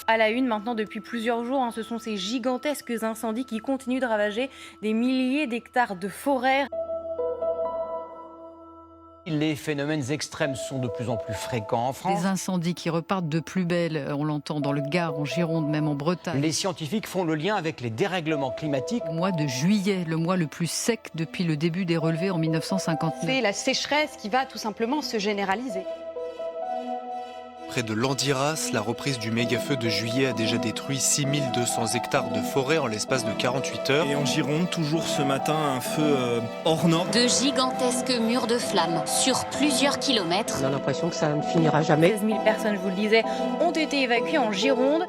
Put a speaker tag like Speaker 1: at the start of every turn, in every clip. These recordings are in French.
Speaker 1: À la une maintenant depuis plusieurs jours, ce sont ces gigantesques incendies qui continuent de ravager des milliers d'hectares de forêt.
Speaker 2: Les phénomènes extrêmes sont de plus en plus fréquents en France.
Speaker 3: Des incendies qui repartent de plus belle, on l'entend dans le Gard, en Gironde, même en Bretagne.
Speaker 2: Les scientifiques font le lien avec les dérèglements climatiques.
Speaker 3: Le mois de juillet, le mois le plus sec depuis le début des relevés en 1959.
Speaker 4: C'est la sécheresse qui va tout simplement se généraliser.
Speaker 5: Près de Landiras, la reprise du méga-feu de juillet a déjà détruit 6200 hectares de forêt en l'espace de 48 heures.
Speaker 6: Et en Gironde, toujours ce matin, un feu hors norme.
Speaker 7: De gigantesques murs de flammes sur plusieurs kilomètres.
Speaker 8: On a l'impression que ça ne finira jamais.
Speaker 1: 16 000 personnes, je vous le disais, ont été évacuées en Gironde.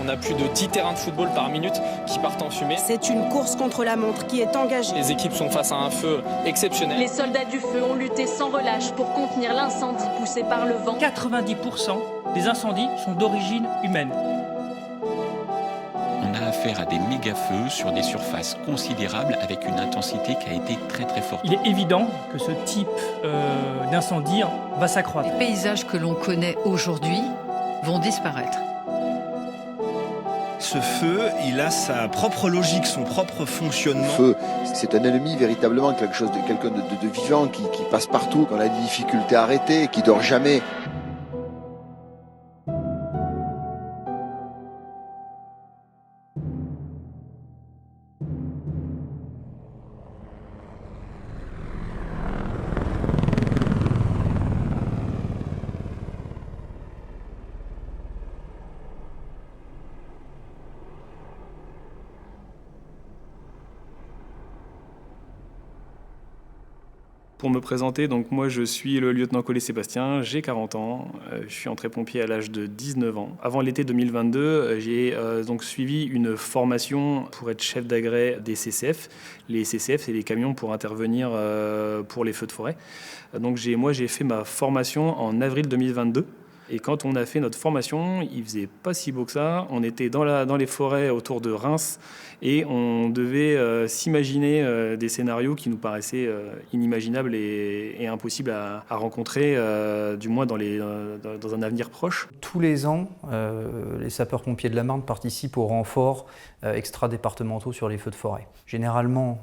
Speaker 9: On a plus de 10 terrains de football par minute qui partent en fumée.
Speaker 10: C'est une course contre la montre qui est engagée.
Speaker 9: Les équipes sont face à un feu exceptionnel.
Speaker 11: Les soldats du feu ont lutté sans relâche pour contenir l'incendie poussé par le vent.
Speaker 12: 90% des incendies sont d'origine humaine.
Speaker 13: On a affaire à des méga-feux sur des surfaces considérables avec une intensité qui a été très très forte.
Speaker 12: Il est évident que ce type d'incendie va s'accroître.
Speaker 3: Les paysages que l'on connaît aujourd'hui vont disparaître.
Speaker 6: Ce feu, il a sa propre logique, son propre fonctionnement.
Speaker 14: Le feu, c'est un ennemi véritablement, quelqu'un de vivant qui passe partout, qu'on a des difficultés à arrêter, qui dort jamais.
Speaker 9: Pour me présenter, donc moi je suis le lieutenant Collet Sébastien, j'ai 40 ans, je suis entré pompier à l'âge de 19 ans. Avant l'été 2022, j'ai donc suivi une formation pour être chef d'agrès des CCF. Les CCF, c'est les camions pour intervenir pour les feux de forêt. Donc j'ai fait ma formation en avril 2022. Et quand on a fait notre formation, il faisait pas si beau que ça. On était dans les forêts autour de Reims et on devait s'imaginer des scénarios qui nous paraissaient inimaginables et impossibles à rencontrer, du moins dans un avenir proche.
Speaker 15: Tous les ans, les sapeurs-pompiers de la Marne participent aux renforts extra-départementaux sur les feux de forêt. Généralement,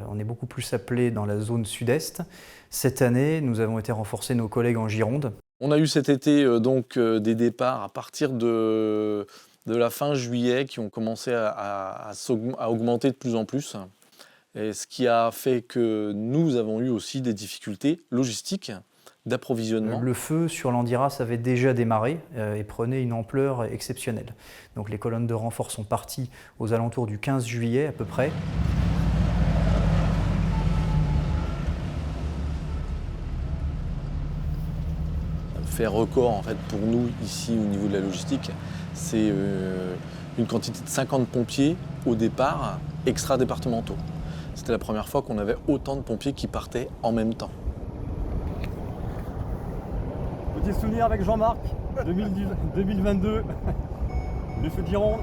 Speaker 15: on est beaucoup plus appelé dans la zone sud-est. Cette année, nous avons été renforcer nos collègues en Gironde.
Speaker 16: On a eu cet été des départs à partir de la fin juillet qui ont commencé à augmenter de plus en plus. Et ce qui a fait que nous avons eu aussi des difficultés logistiques d'approvisionnement.
Speaker 15: Le feu sur Landiras avait déjà démarré et prenait une ampleur exceptionnelle. Donc les colonnes de renfort sont parties aux alentours du 15 juillet à peu près.
Speaker 16: Fait record en fait pour nous ici au niveau de la logistique, c'est une quantité de 50 pompiers au départ extra-départementaux. C'était la première fois qu'on avait autant de pompiers qui partaient en même temps.
Speaker 17: Petit souvenir avec Jean-Marc, 2022, du feu de Gironde.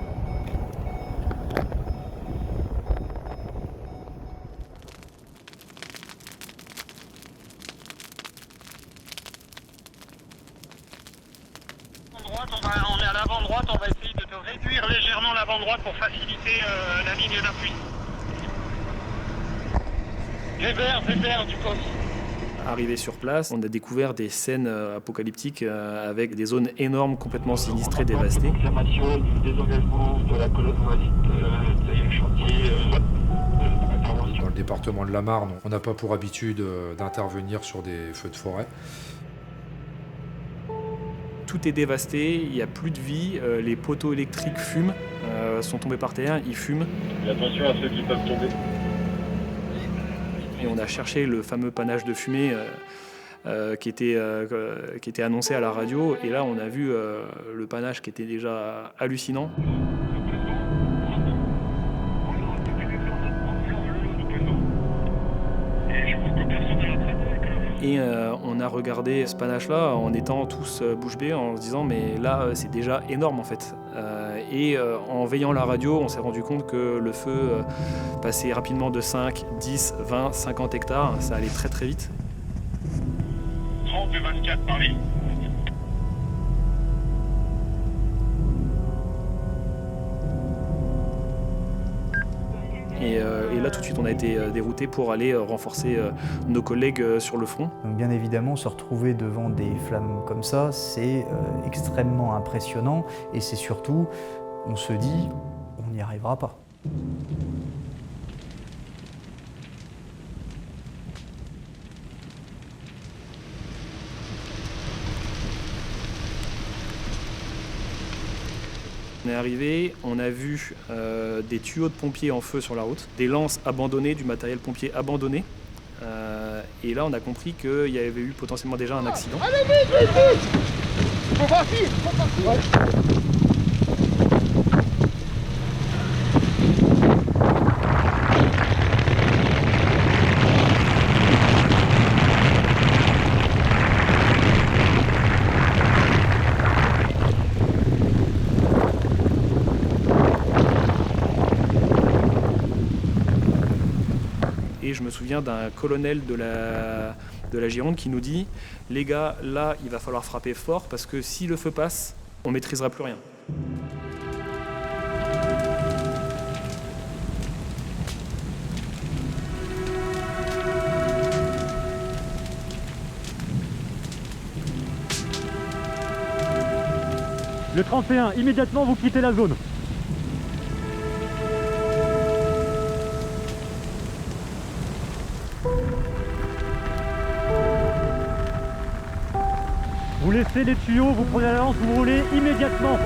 Speaker 18: On est à l'avant-droite, on va essayer de réduire légèrement l'avant-droite pour faciliter la ligne d'appui. Vert du poste.
Speaker 9: Arrivé sur place, on a découvert des scènes apocalyptiques avec des zones énormes complètement sinistrées, dévastées.
Speaker 18: Confirmation du désengagement de la colonne du chantier.
Speaker 19: Dans le département de la Marne, on n'a pas pour habitude d'intervenir sur des feux de forêt.
Speaker 9: Tout est dévasté, il n'y a plus de vie, les poteaux électriques fument, sont tombés par terre, ils fument.
Speaker 18: Et attention à ceux qui peuvent tomber.
Speaker 9: Et on a cherché le fameux panache de fumée qui était annoncé à la radio, et là on a vu le panache qui était déjà hallucinant. Et on a regardé ce panache-là en étant tous bouche bée, en se disant mais là c'est déjà énorme en fait. Et en veillant la radio, on s'est rendu compte que le feu passait rapidement de 5, 10, 20, 50 hectares. Ça allait très très vite.
Speaker 18: 30 et 24 Paris.
Speaker 9: suite on a été déroutés pour aller renforcer nos collègues sur le front.
Speaker 15: Donc bien évidemment, se retrouver devant des flammes comme ça, c'est extrêmement impressionnant et c'est surtout, on se dit, on n'y arrivera pas.
Speaker 9: On est arrivé, on a vu des tuyaux de pompiers en feu sur la route, des lances abandonnées, du matériel pompier abandonné. Et là, on a compris qu'il y avait eu potentiellement déjà un accident.
Speaker 18: Allez, vite, vite, vite! Faut partir, faut partir!
Speaker 9: Et je me souviens d'un colonel de la Gironde qui nous dit « Les gars, là, il va falloir frapper fort parce que si le feu passe, on ne maîtrisera plus rien. »
Speaker 17: Le 31, immédiatement vous quittez la zone. Vous laissez les tuyaux, vous prenez la lance, vous roulez immédiatement.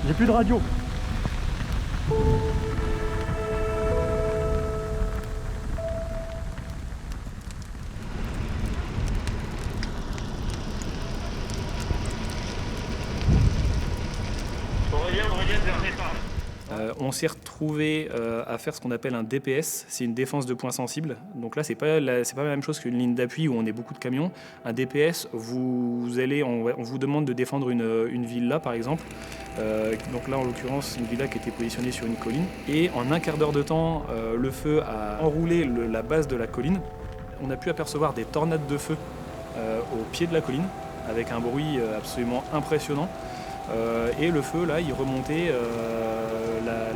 Speaker 17: J'ai plus de radio.
Speaker 9: On s'est retrouvé à faire ce qu'on appelle un DPS, c'est une défense de points sensibles. Donc là, c'est pas la même chose qu'une ligne d'appui où on est beaucoup de camions. Un DPS, on vous demande de défendre une villa, par exemple. Donc là, en l'occurrence, une villa qui était positionnée sur une colline. Et en un quart d'heure de temps, le feu a enroulé la base de la colline. On a pu apercevoir des tornades de feu au pied de la colline, avec un bruit absolument impressionnant. Et le feu, là, il remontait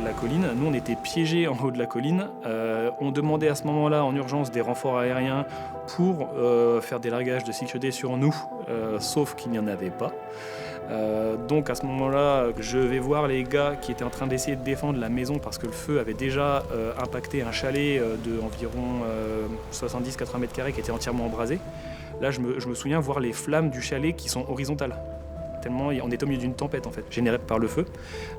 Speaker 9: la colline. Nous, on était piégés en haut de la colline. On demandait à ce moment-là, en urgence, des renforts aériens pour faire des largages de sécurité sur nous, sauf qu'il n'y en avait pas. Donc à ce moment-là, je vais voir les gars qui étaient en train d'essayer de défendre la maison parce que le feu avait déjà impacté un chalet d'environ 70-80 mètres carrés qui était entièrement embrasé. Là, je me souviens voir les flammes du chalet qui sont horizontales. Tellement on est au milieu d'une tempête en fait, générée par le feu.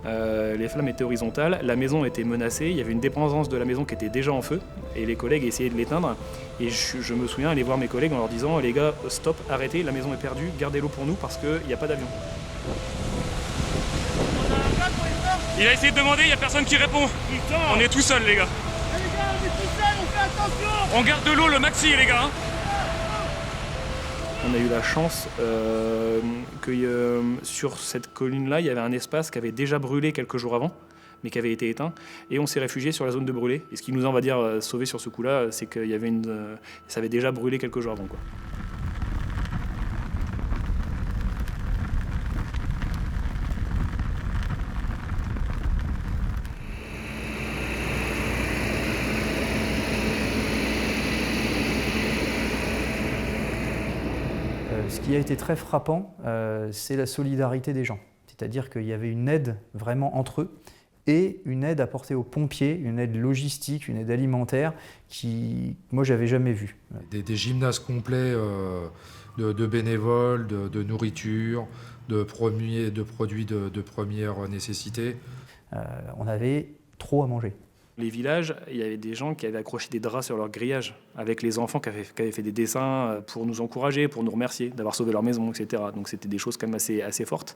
Speaker 9: Les flammes étaient horizontales, la maison était menacée, il y avait une dépendance de la maison qui était déjà en feu et les collègues essayaient de l'éteindre. Et je me souviens aller voir mes collègues en leur disant « Les gars, stop, arrêtez, la maison est perdue, gardez-l'eau pour nous parce qu'il n'y a pas d'avion. »
Speaker 20: Il a essayé de demander, il n'y a personne qui répond. On est tout seul les gars.
Speaker 18: Les gars, on est tout seul, on fait attention!
Speaker 20: On garde de l'eau le maxi les gars.
Speaker 9: On a eu la chance que sur cette colline-là, il y avait un espace qui avait déjà brûlé quelques jours avant, mais qui avait été éteint. Et on s'est réfugié sur la zone de brûlé. Et ce qui nous a, on va dire, sauvé sur ce coup-là, c'est qu'il y avait ça avait déjà brûlé quelques jours avant, quoi.
Speaker 15: Ce qui a été très frappant, c'est la solidarité des gens. C'est-à-dire qu'il y avait une aide vraiment entre eux et une aide apportée aux pompiers, une aide logistique, une aide alimentaire qui, moi, j'avais jamais vue.
Speaker 19: Des gymnases complets de bénévoles, de nourriture, de produits de première nécessité.
Speaker 15: On avait trop à manger.
Speaker 9: Les villages, il y avait des gens qui avaient accroché des draps sur leur grillage avec les enfants qui avaient fait des dessins pour nous encourager, pour nous remercier d'avoir sauvé leur maison, etc. Donc c'était des choses quand même assez fortes.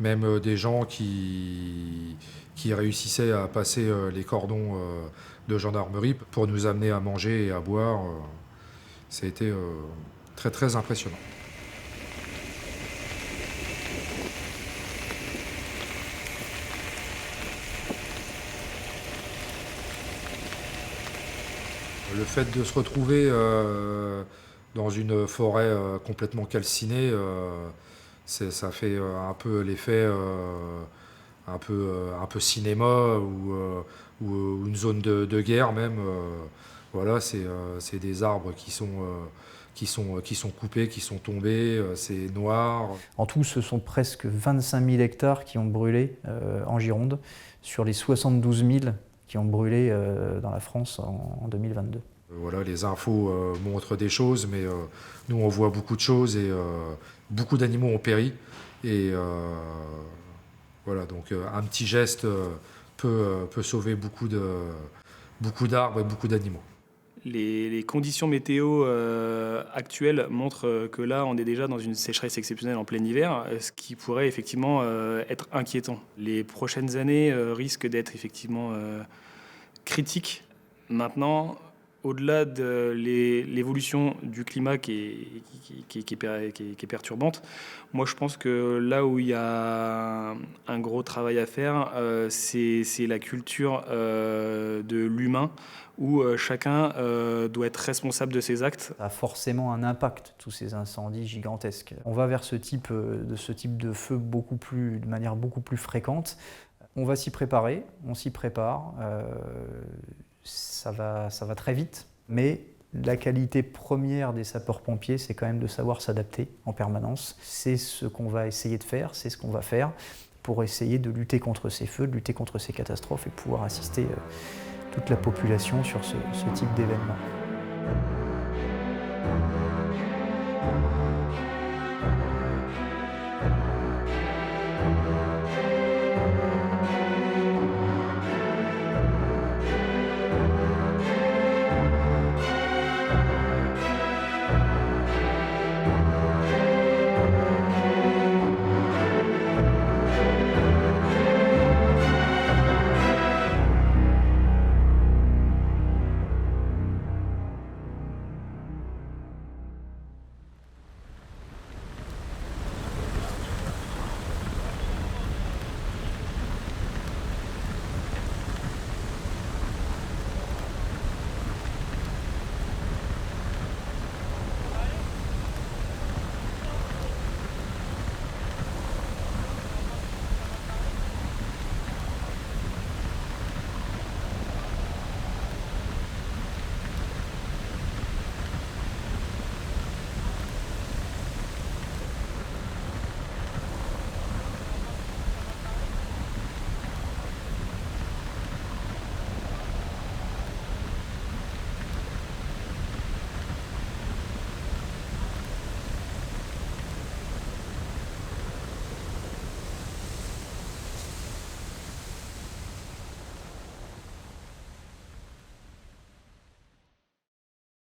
Speaker 19: Même des gens qui réussissaient à passer les cordons de gendarmerie pour nous amener à manger et à boire. Ça a été très très impressionnant. Le fait de se retrouver dans une forêt complètement calcinée, Ça fait un peu l'effet un peu cinéma ou une zone de guerre même. Voilà, c'est des arbres qui sont coupés, qui sont tombés, c'est noir.
Speaker 15: En tout, ce sont presque 25 000 hectares qui ont brûlé en Gironde, sur les 72 000 qui ont brûlé dans la France en 2022.
Speaker 19: Voilà, les infos montrent des choses, mais nous on voit beaucoup de choses et beaucoup d'animaux ont péri. Et voilà, donc un petit geste peut sauver beaucoup d'arbres et beaucoup d'animaux.
Speaker 9: Les conditions météo actuelles montrent que là, on est déjà dans une sécheresse exceptionnelle en plein hiver, ce qui pourrait effectivement être inquiétant. Les prochaines années risquent d'être effectivement critiques. Maintenant, au-delà de l'évolution du climat qui est perturbante, moi je pense que là où il y a un gros travail à faire, c'est la culture de l'humain, où chacun doit être responsable de ses actes.
Speaker 15: Ça a forcément un impact, tous ces incendies gigantesques. On va vers ce type de feu de manière beaucoup plus fréquente. On va s'y préparer, on s'y prépare. Ça va très vite, mais la qualité première des sapeurs-pompiers, c'est quand même de savoir s'adapter en permanence. C'est ce qu'on va essayer de faire, c'est ce qu'on va faire pour essayer de lutter contre ces feux, de lutter contre ces catastrophes et pouvoir assister toute la population sur ce type d'événement.